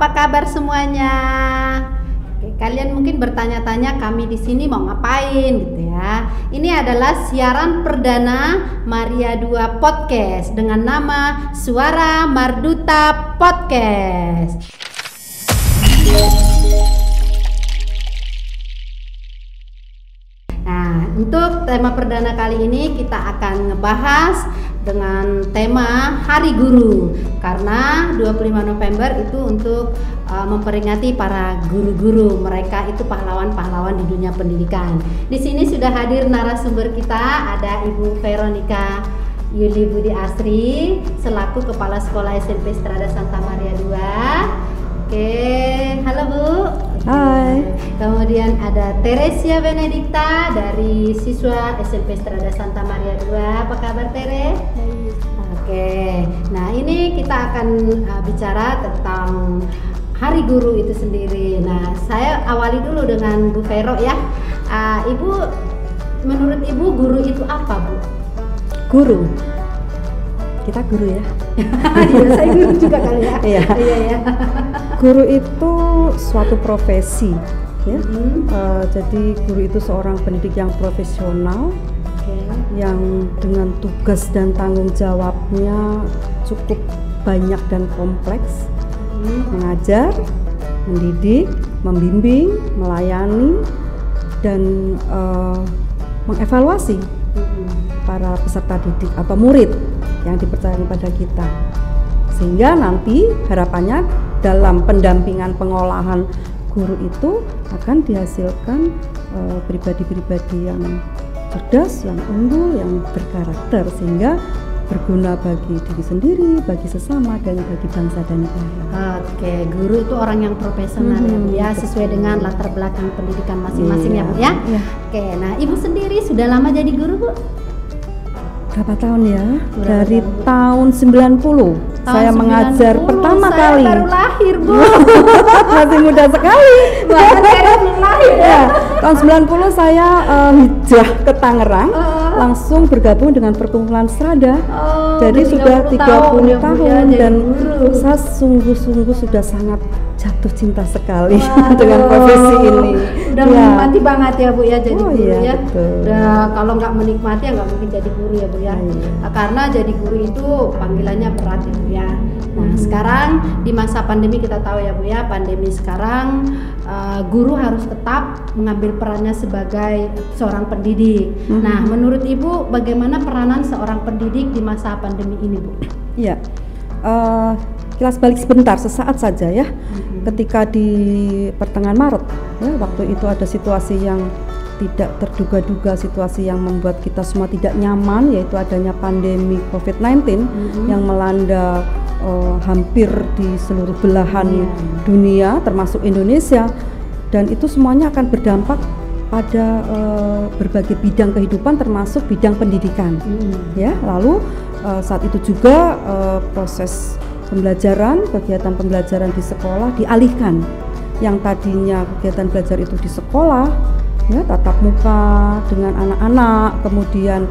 apa kabar semuanya? Oke, kalian mungkin bertanya-tanya kami di sini mau ngapain gitu ya. Ini adalah siaran perdana Maria 2 Podcast dengan nama Suara Marduta Podcast. Nah, untuk tema perdana kali ini kita akan ngebahas dengan tema Hari Guru, karena 25 November itu untuk memperingati para guru-guru. Mereka itu pahlawan-pahlawan di dunia pendidikan. Di sini sudah hadir narasumber kita, ada Ibu Veronica Yuli Budi Asri selaku Kepala Sekolah SMP Strada Santa Maria 2. Oke, halo Bu. Hai. Kemudian ada Teresia Benedikta dari siswa SMP Strada Santa Maria 2. Apa kabar Tere? Hai. Oke, nah ini kita akan bicara tentang Hari Guru itu sendiri. Nah, saya awali dulu dengan Bu Vero ya. Ibu, menurut Ibu guru itu apa Bu? Guru. Kita guru ya. Iya, saya guru juga kali ya. Iya. Iya ya. Guru itu suatu profesi, ya. Jadi guru itu seorang pendidik yang profesional, yang dengan tugas dan tanggung jawabnya cukup banyak dan kompleks, mengajar, mendidik, membimbing, melayani, dan mengevaluasi para peserta didik atau murid yang dipercayakan pada kita, sehingga nanti harapannya dalam pendampingan pengolahan guru itu akan dihasilkan pribadi-pribadi yang cerdas, yang unggul, yang berkarakter, sehingga berguna bagi diri sendiri, bagi sesama, dan bagi bangsa dan negara. Oke, guru itu orang yang profesional ya Bu ya, sesuai dengan latar belakang pendidikan masing-masing ya Bu ya. Iya. Oke, nah Ibu sendiri sudah lama jadi guru Bu? Berapa tahun ya? Berapa Dari tahun? tahun 90. Saya mengajar pertama saya kali. Baru lahir Bu. Masih muda sekali. Bahkan saya belum lahir ya. Tahun 90 saya hijrah ke Tangerang, langsung bergabung dengan perkumpulan Strada. Jadi sudah 30 tahun dan saya sungguh-sungguh sudah sangat jatuh cinta sekali dengan profesi ini. Udah menikmati banget ya Bu ya jadi guru ya. Betul. Udah kalau nggak menikmati ya nggak mungkin jadi guru ya Bu ya. Karena jadi guru itu panggilannya berat ya Bu ya. Nah sekarang di masa pandemi kita tahu ya Bu ya, pandemi sekarang guru harus tetap mengambil perannya sebagai seorang pendidik. Nah menurut Ibu bagaimana peranan seorang pendidik di masa pandemi ini Bu? Iya. Kilas balik sebentar, sesaat saja ya. Ketika di pertengahan Maret, ya, waktu itu ada situasi yang tidak terduga-duga, situasi yang membuat kita semua tidak nyaman, yaitu adanya pandemi COVID-19 yang melanda hampir di seluruh belahan dunia, termasuk Indonesia, dan itu semuanya akan berdampak pada berbagai bidang kehidupan, termasuk bidang pendidikan. Ya, lalu saat itu juga proses pembelajaran, kegiatan pembelajaran di sekolah dialihkan. Yang tadinya kegiatan belajar itu di sekolah, ya tatap muka dengan anak-anak, kemudian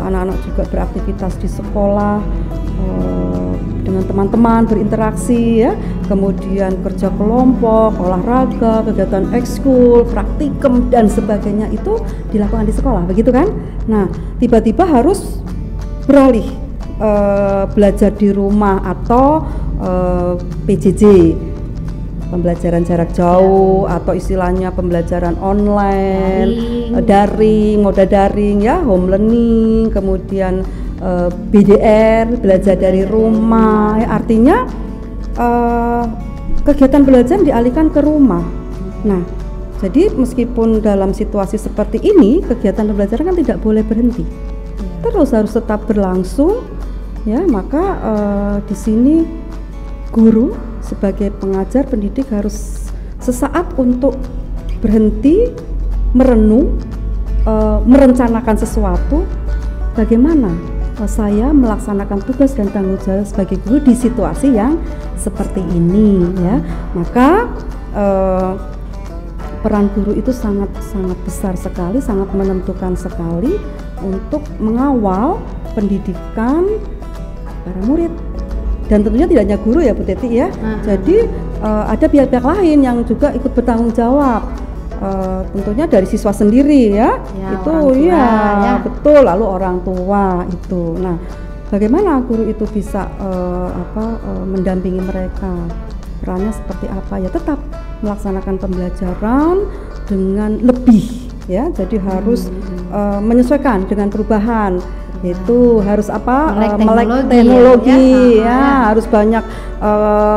anak-anak juga beraktivitas di sekolah dengan teman-teman, berinteraksi ya, kemudian kerja kelompok, olahraga, kegiatan ekskul, praktikum dan sebagainya itu dilakukan di sekolah, begitu kan? Nah, tiba-tiba harus beralih belajar di rumah atau PJJ, pembelajaran jarak jauh, atau istilahnya pembelajaran online, daring, moda daring ya, home learning, kemudian BDR, belajar dari rumah ya, artinya kegiatan belajar dialihkan ke rumah. Nah, jadi meskipun dalam situasi seperti ini kegiatan pembelajaran kan tidak boleh berhenti, terus harus tetap berlangsung. Ya, maka di sini guru sebagai pengajar pendidik harus sesaat untuk berhenti, merenung, merencanakan sesuatu. Bagaimana saya melaksanakan tugas dan tanggung jawab sebagai guru di situasi yang seperti ini ya. Maka peran guru itu sangat besar sekali, sangat menentukan sekali untuk mengawal pendidikan para murid dan tentunya tidak hanya guru ya Bu Teti ya. Jadi ada pihak-pihak lain yang juga ikut bertanggung jawab. Tentunya dari siswa sendiri ya, itu ya betul, lalu orang tua itu. Nah, bagaimana guru itu bisa mendampingi mereka, perannya seperti apa ya, tetap melaksanakan pembelajaran dengan lebih ya, jadi harus menyesuaikan dengan perubahan, itu harus melek teknologi ya, harus banyak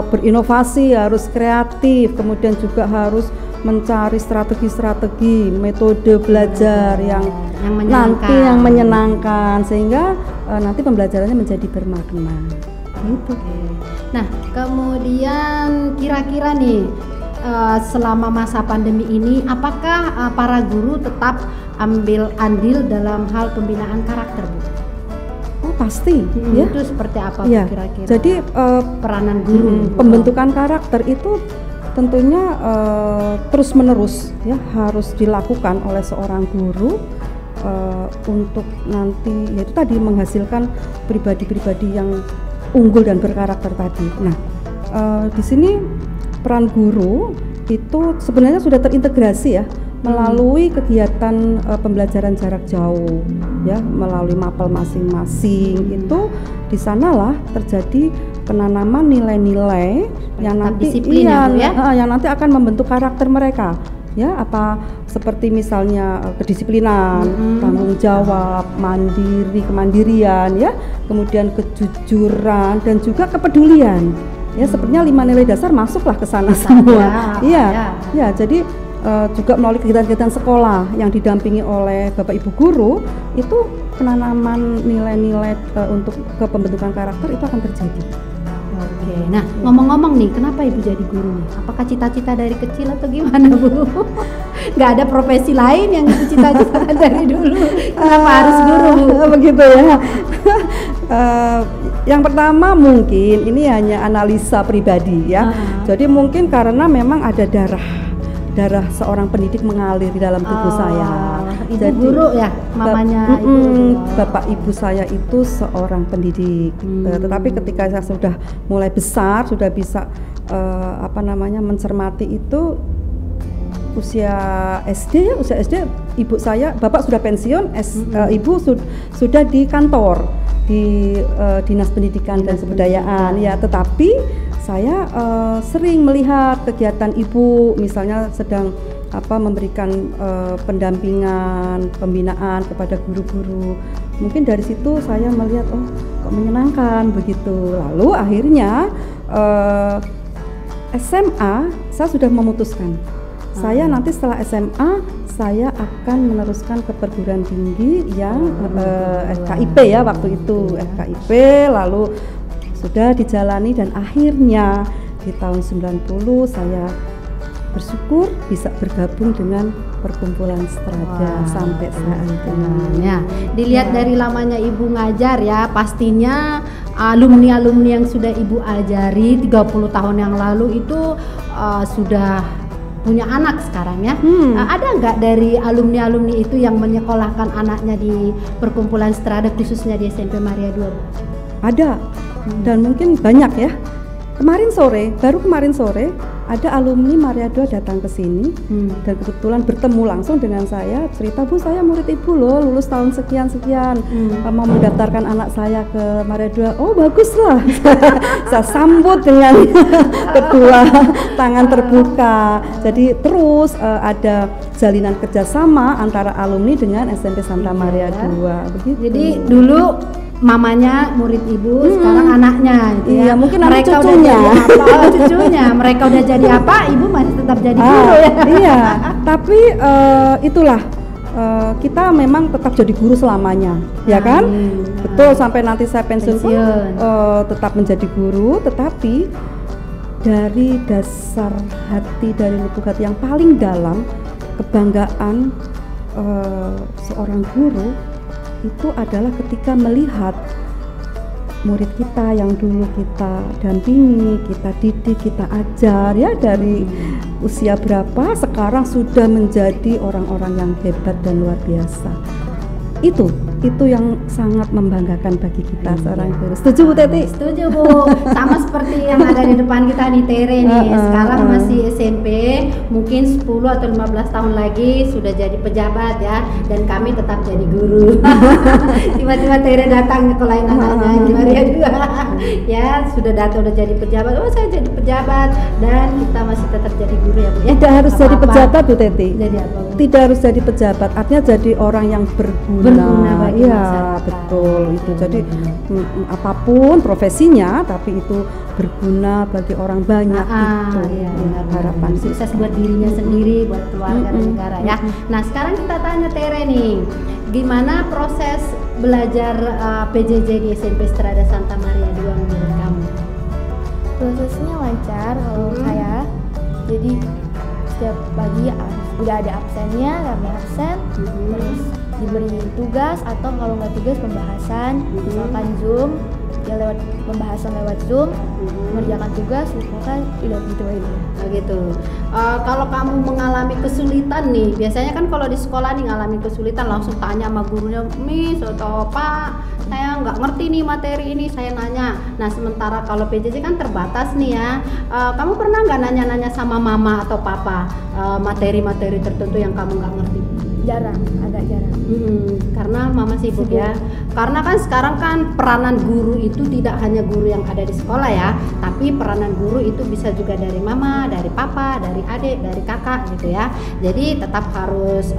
berinovasi, harus kreatif, kemudian juga harus mencari strategi-strategi metode belajar yang menyenangkan sehingga nanti pembelajarannya menjadi bermakna gitu. Nah, kemudian kira-kira nih selama masa pandemi ini apakah para guru tetap ambil andil dalam hal pembinaan karakter, Bu? Oh pasti ya. Itu seperti apa ya, kira-kira? Jadi peranan guru pembentukan karakter itu tentunya terus menerus ya harus dilakukan oleh seorang guru untuk nanti yaitu tadi menghasilkan pribadi-pribadi yang unggul dan berkarakter tadi. Nah, di sini peran guru itu sebenarnya sudah terintegrasi ya melalui kegiatan pembelajaran jarak jauh ya, melalui mapel masing-masing. Itu di sanalah terjadi penanaman nilai-nilai yang nanti yang nanti akan membentuk karakter mereka ya, apa seperti misalnya kedisiplinan, tanggung jawab, kemandirian ya, kemudian kejujuran dan juga kepedulian ya. Sepertinya 5 nilai dasar masuklah ke sana semua. Iya. Jadi juga melalui kegiatan-kegiatan sekolah yang didampingi oleh Bapak Ibu guru itu penanaman nilai-nilai untuk ke pembentukan karakter itu akan terjadi. Oke, nah ngomong-ngomong nih, kenapa Ibu jadi guru nih? Apakah cita-cita dari kecil atau gimana, Bu? Nggak ada profesi lain yang Ibu cita-citakan dari dulu? Kenapa harus guru, Bu? Begitu ya. Yang pertama mungkin ini hanya analisa pribadi ya. Jadi mungkin karena memang ada darah seorang pendidik mengalir di dalam tubuh saya. Ibu jadi, guru ya, mamanya Bapak ibu saya itu seorang pendidik. Tetapi ketika saya sudah mulai besar, sudah bisa mencermati itu usia SD ibu saya, bapak sudah pensiun, ibu sudah di kantor di Dinas Pendidikan dan Kebudayaan ya, tetapi saya sering melihat kegiatan ibu, misalnya sedang memberikan pendampingan, pembinaan kepada guru-guru. Mungkin dari situ saya melihat kok menyenangkan begitu. Lalu akhirnya SMA saya sudah memutuskan. Saya nanti setelah SMA saya akan meneruskan ke perguruan tinggi yang FKIP ya waktu itu, FKIP, lalu sudah dijalani dan akhirnya di tahun 90 saya bersyukur bisa bergabung dengan Perkumpulan Strada sampai saat ini. Ya, dilihat dari lamanya Ibu ngajar ya, pastinya alumni-alumni yang sudah Ibu ajari 30 tahun yang lalu itu sudah punya anak sekarang ya. Ada nggak dari alumni-alumni itu yang menyekolahkan anaknya di Perkumpulan Strada khususnya di SMP Maria 2? Ada, dan mungkin banyak ya. Baru kemarin sore ada alumni Maria 2 datang ke sini dan kebetulan bertemu langsung dengan saya, cerita, Bu saya murid Ibu loh, lulus tahun sekian-sekian, mau mendaftarkan anak saya ke Maria 2. Oh baguslah. Saya sambut dengan kedua tangan terbuka. Jadi terus ada jalinan kerjasama antara alumni dengan SMP Santa Maria 2 begitu. Jadi dulu mamanya murid Ibu, sekarang anaknya gitu ya. Iya, mungkin mereka cucunya. Udah jadi apa, cucunya. Mereka udah jadi apa, Ibu masih tetap jadi guru ya. Iya, tapi itulah kita memang tetap jadi guru selamanya, ya kan? Betul, sampai nanti saya pensiun pun tetap menjadi guru, tetapi dari dasar hati, dari lubuk hati yang paling dalam, kebanggaan seorang guru itu adalah ketika melihat murid kita yang dulu kita dampingi, kita didik, kita ajar ya dari usia berapa sekarang sudah menjadi orang-orang yang hebat dan luar biasa. Itu itu yang sangat membanggakan bagi kita seorang guru. Setuju Bu Teti? Setuju Bu, sama seperti yang ada di depan kita nih Tere nih. Sekarang masih SMP, mungkin 10 atau 15 tahun lagi sudah jadi pejabat ya, dan kami tetap jadi guru. Tiba-tiba Tere datang ke lain anaknya di Maria 2 ya, sudah datang udah jadi pejabat. Oh saya jadi pejabat, dan kita masih tetap jadi guru ya Bu ya. Tidak harus jadi pejabat Bu Teti. Jadi apa Bu? Tidak harus jadi pejabat, artinya jadi orang yang berguna bagi iya masyarakat. betul itu. Jadi apapun profesinya, tapi itu berguna bagi orang banyak itu. Iya, Harapan sih sukses buat dirinya sendiri, buat keluarga dan negara ya. Nah sekarang kita tanya Tere nih, gimana proses belajar PJJ di SMP Strada Santa Maria 2 menurut kamu? Prosesnya lancar kalau saya, jadi setiap pagi udah ada absennya, kami absen, terus diberi tugas atau kalau nggak tugas pembahasan, misalkan Zoom, ya lewat pembahasan lewat Zoom, mengerjakan tugas, misalkan udah gitu aja. Oh gitu. Kalau kamu mengalami kesulitan nih, biasanya kan kalau di sekolah nih ngalami kesulitan langsung tanya sama gurunya, Miss atau Pak, saya nggak ngerti nih materi ini, saya nanya. Nah sementara kalau PJJ kan terbatas nih ya, kamu pernah nggak nanya-nanya sama mama atau papa materi-materi tertentu yang kamu nggak ngerti? Jarang, agak jarang. Karena mama sibuk ya. Karena kan sekarang kan peranan guru itu tidak hanya guru yang ada di sekolah ya, tapi peranan guru itu bisa juga dari mama, dari papa, dari adik, dari kakak gitu ya. Jadi tetap harus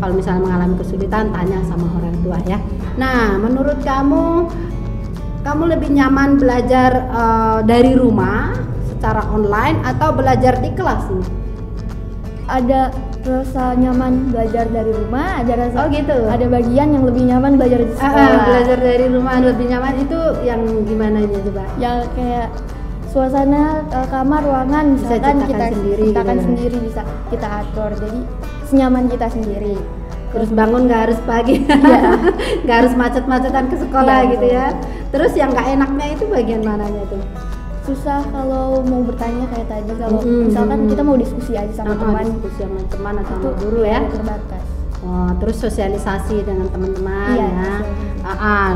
kalau misalnya mengalami kesulitan tanya sama orang tua ya. Nah, menurut kamu lebih nyaman belajar dari rumah secara online atau belajar di kelas nih? Ada rasa nyaman belajar dari rumah, ada rasa gitu. Ada bagian yang lebih nyaman belajar di sekolah. Belajar dari rumah lebih nyaman itu yang gimana nya coba? Ya kayak suasana kamar, ruangan misalkan kita ciptakan sendiri, bisa kita atur, jadi senyaman kita sendiri. Terus bangun nggak harus pagi, nggak harus macet-macetan ke sekolah gitu ya. Terus yang nggak enaknya itu bagian mananya tuh? Susah kalau mau bertanya kayak tadi, kalau misalkan kita mau diskusi aja sama teman, diskusi sama teman atau sama guru ya, terbatas. Terus sosialisasi dengan teman-teman ya.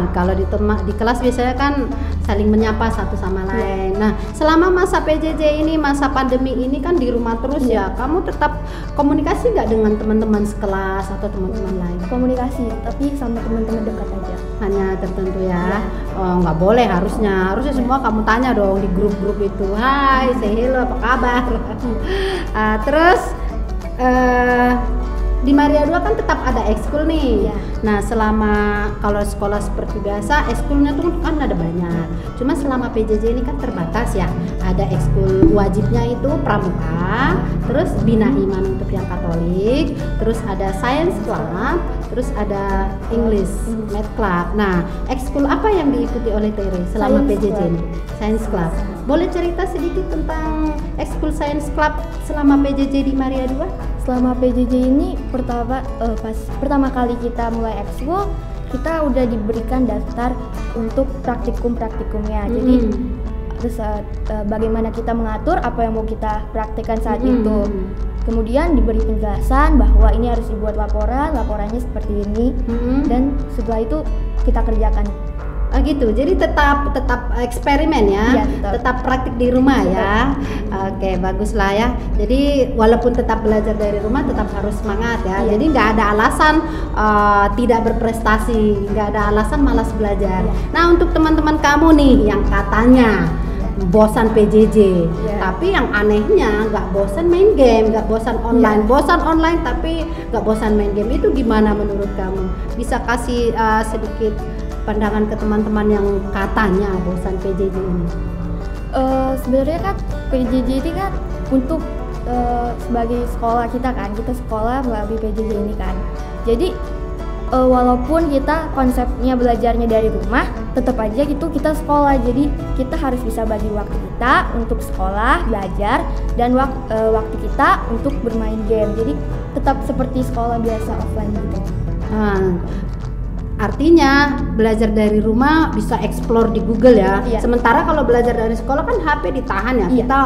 Kalau di kelas biasanya kan saling menyapa satu sama lain. Nah, selama masa PJJ ini, masa pandemi ini kan di rumah terus ya, kamu tetap komunikasi nggak dengan teman-teman sekelas atau teman-teman lain? Komunikasi, tapi sama teman-teman dekat aja. Hanya tertentu ya. Nggak boleh, harusnya semua kamu tanya dong di grup-grup itu. Hai, say hello, apa kabar? Terus di Maria 2 kan tetap ada ekskul nih. Nah selama kalau sekolah seperti biasa ekskulnya tuh kan ada banyak. Cuma selama PJJ ini kan terbatas ya. Ada ekskul wajibnya itu pramuka, terus bina iman untuk yang Katolik, terus ada science club, terus ada English math club. Nah ekskul apa yang diikuti oleh Tere selama PJJ ini? Science club. Boleh cerita sedikit tentang ekskul science club selama PJJ di Maria 2? Selama PJJ ini pertama kali kita mulai ekskul, kita udah diberikan daftar untuk praktikumnya. Jadi terus bagaimana kita mengatur apa yang mau kita praktekkan saat itu. Kemudian diberi penjelasan bahwa ini harus dibuat laporannya seperti ini, dan setelah itu kita kerjakan. Gitu, jadi tetap eksperimen ya, tetap praktik di rumah ya. Oke, bagus lah ya. Jadi walaupun tetap belajar dari rumah, tetap harus semangat ya. Jadi nggak ada alasan tidak berprestasi, nggak ada alasan malas belajar. Nah untuk teman-teman kamu nih yang katanya bosan PJJ, tapi yang anehnya nggak bosan main game, nggak bosan online, bosan online tapi nggak bosan main game, itu gimana menurut kamu? Bisa kasih sedikit pandangan ke teman-teman yang katanya bosan PJJ ini? Sebenarnya kan PJJ ini kan untuk sebagai sekolah kita sekolah melalui PJJ ini kan. Jadi walaupun kita konsepnya belajarnya dari rumah, tetap aja gitu kita sekolah. Jadi kita harus bisa bagi waktu kita untuk sekolah, belajar, dan waktu kita untuk bermain game. Jadi tetap seperti sekolah biasa offline gitu. artinya belajar dari rumah bisa explore di Google ya. Sementara kalau belajar dari sekolah kan HP ditahan ya. Kita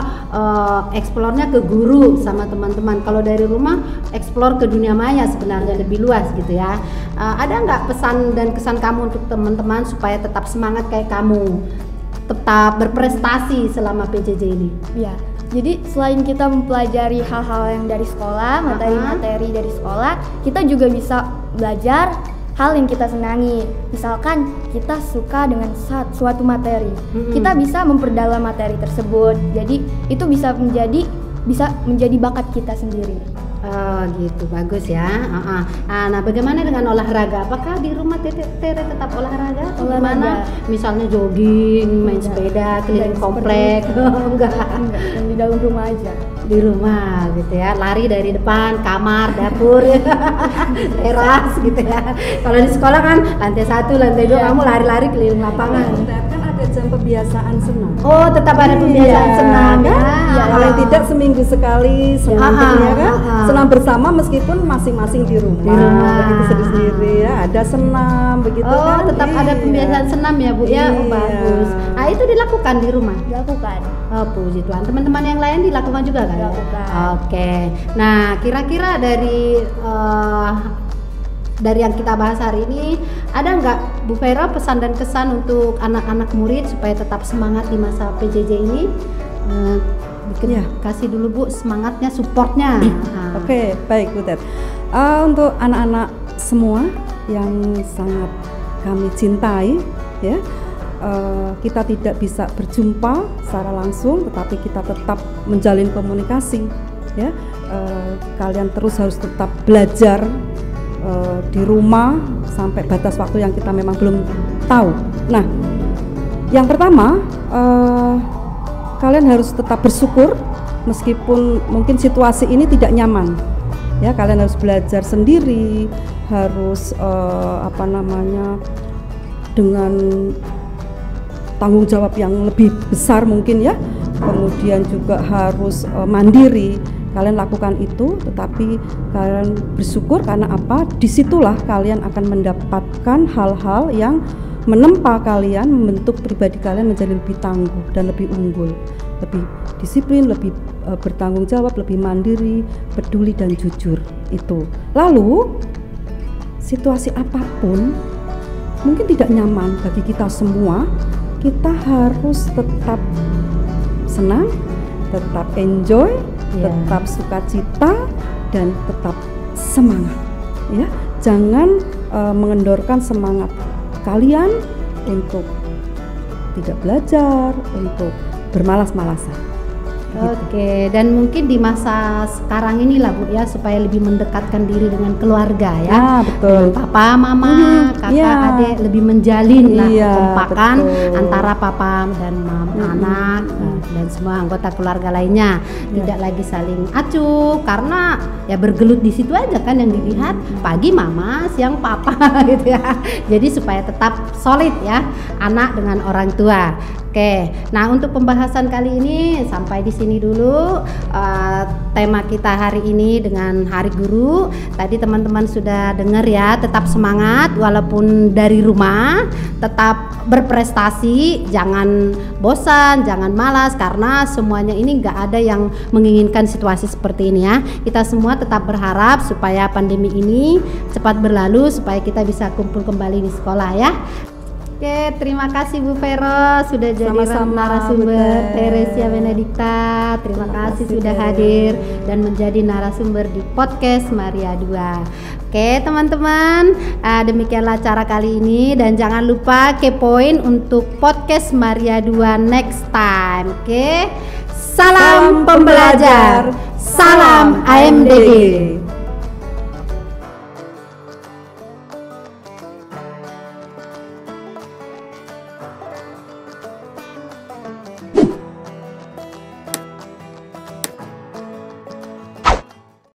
explore-nya ke guru sama teman-teman. Kalau dari rumah explore ke dunia maya sebenarnya lebih luas gitu ya. Ada nggak pesan dan kesan kamu untuk teman-teman supaya tetap semangat kayak kamu, tetap berprestasi selama PJJ ini? Ya. Jadi selain kita mempelajari hal-hal yang dari sekolah, materi-materi dari sekolah, kita juga bisa belajar hal yang kita senangi. Misalkan kita suka dengan suatu materi, kita bisa memperdalam materi tersebut. Jadi itu bisa menjadi bakat kita sendiri. Oh gitu, bagus ya. Nah, bagaimana dengan olahraga? Apakah di rumah Tere tetap olahraga? Gimana? Misalnya jogging, main sepeda, keliling komplek? Enggak, yang di dalam rumah aja. Di rumah gitu ya, lari dari depan, kamar, dapur, teras gitu ya. Kalau di sekolah kan lantai 1, lantai 2 kamu lari-lari keliling lapangan. Kan ada jam kebiasaan senam. Oh, tetap ada kebiasaan senam ya. Paling tidak seminggu sekali senam ya kan. Senam bersama meskipun masing-masing di rumah. Begitu sendiri ya, ada senam begitu kan. Oh, tetap ada kebiasaan senam ya, Bu ya. Oh, bagus. Nah, itu dilakukan di rumah. Dilakukan. Oh, puji Tuhan. Teman-teman yang lain dilakukan juga kan? Dilakukan. Oke. Nah, kira-kira dari yang kita bahas hari ini, ada nggak Bu Vera pesan dan kesan untuk anak-anak murid supaya tetap semangat di masa PJJ ini? Kasih dulu Bu semangatnya, supportnya. Oke, baik Bu Ted. Untuk anak-anak semua yang sangat kami cintai, ya, kita tidak bisa berjumpa secara langsung, tetapi kita tetap menjalin komunikasi. Ya, kalian terus harus tetap belajar di rumah sampai batas waktu yang kita memang belum tahu. Nah, yang pertama, kalian harus tetap bersyukur meskipun mungkin situasi ini tidak nyaman. Ya, kalian harus belajar sendiri, harus dengan tanggung jawab yang lebih besar mungkin ya. Kemudian juga harus mandiri. Kalian lakukan itu, tetapi kalian bersyukur karena apa? Disitulah kalian akan mendapatkan hal-hal yang menempa kalian, membentuk pribadi kalian menjadi lebih tangguh dan lebih unggul, lebih disiplin, lebih bertanggung jawab, lebih mandiri, peduli dan jujur. Itu. Lalu situasi apapun mungkin tidak nyaman bagi kita semua, kita harus tetap senang, tetap enjoy, tetap sukacita dan tetap semangat. Ya, jangan mengendorkan semangat kalian untuk tidak belajar, untuk bermalas-malasan. Oke, dan mungkin di masa sekarang inilah Bu ya, supaya lebih mendekatkan diri dengan keluarga ya. Betul. Dengan papa, mama, kakak, adik, lebih menjalin lah kekompakan antara papa dan anak dan semua anggota keluarga lainnya. Tidak lagi saling acuh karena ya bergelut di situ aja kan yang dilihat, pagi mama, siang papa gitu ya. Jadi supaya tetap solid ya anak dengan orang tua. Oke, nah untuk pembahasan kali ini sampai di sini dulu tema kita hari ini dengan Hari Guru. Tadi teman-teman sudah dengar ya, tetap semangat walaupun dari rumah, tetap berprestasi, jangan bosan, jangan malas karena semuanya ini nggak ada yang menginginkan situasi seperti ini ya. Kita semua tetap berharap supaya pandemi ini cepat berlalu supaya kita bisa kumpul kembali di sekolah ya. Oke, terima kasih Bu Vero sudah jadi narasumber, Teresia Benedikta. Terima kasih sudah hadir dan menjadi narasumber di podcast Maria 2. Oke teman-teman, demikianlah acara kali ini dan jangan lupa kepoin untuk podcast Maria 2 next time. Oke, salam pembelajar, salam AMDG.